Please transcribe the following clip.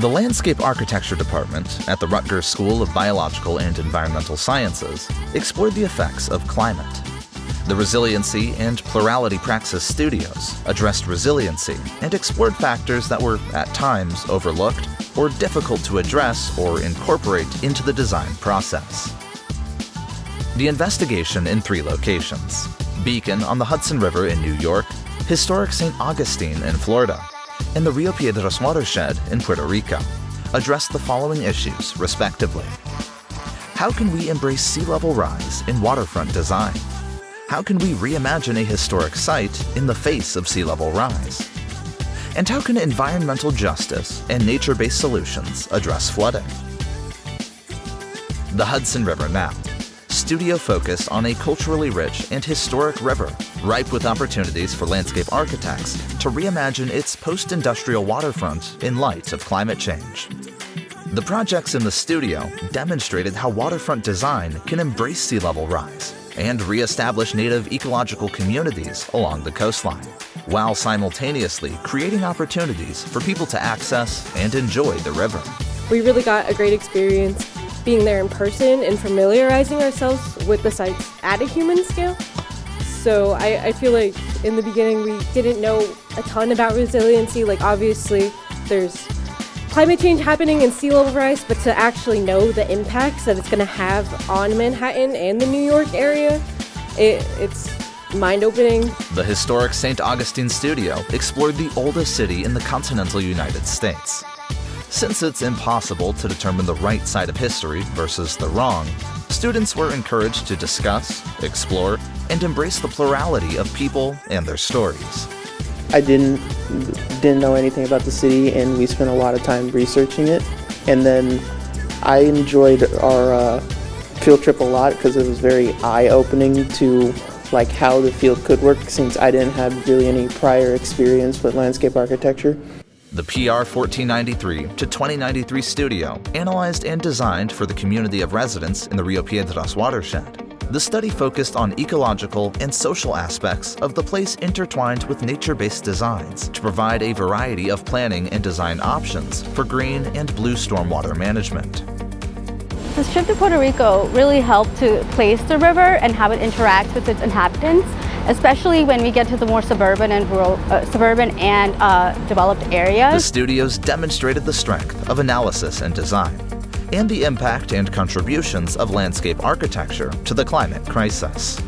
The Landscape Architecture Department at the Rutgers School of Biological and Environmental Sciences explored the effects of climate. The Resiliency and Plurality Praxis studios addressed resiliency and explored factors that were, at times, overlooked or difficult to address or incorporate into the design process. The investigation in 3 locations: Beacon on the Hudson River in New York, historic St. Augustine in Florida, and the Rio Piedras watershed in Puerto Rico, addressed the following issues, respectively. How can we embrace sea level rise in waterfront design? How can we reimagine a historic site in the face of sea level rise? And how can environmental justice and nature-based solutions address flooding? The Hudson River Now. Studio focused on a culturally rich and historic river, ripe with opportunities for landscape architects to reimagine its post-industrial waterfront in light of climate change. The projects in the studio demonstrated how waterfront design can embrace sea level rise and reestablish native ecological communities along the coastline, while simultaneously creating opportunities for people to access and enjoy the river. We really got a great experience being there in person and familiarizing ourselves with the sites at a human scale. So I feel like in the beginning we didn't know a ton about resiliency. Like obviously there's climate change happening and sea level rise, but to actually know the impacts that it's going to have on Manhattan and the New York area, it's mind-opening. The historic St. Augustine studio explored the oldest city in the continental United States. Since it's impossible to determine the right side of history versus the wrong, students were encouraged to discuss, explore, and embrace the plurality of people and their stories. I didn't know anything about the city, and we spent a lot of time researching it. And then I enjoyed our field trip a lot because it was very eye-opening to like how the field could work, since I didn't have really any prior experience with landscape architecture. The PR 1493 to 2093 studio analyzed and designed for the community of residents in the Rio Piedras watershed. The study focused on ecological and social aspects of the place intertwined with nature-based designs to provide a variety of planning and design options for green and blue stormwater management. This trip to Puerto Rico really helped to place the river and how it interacts with its inhabitants, especially when we get to the more suburban and rural, developed areas. The studios demonstrated the strength of analysis and design, and the impact and contributions of landscape architecture to the climate crisis.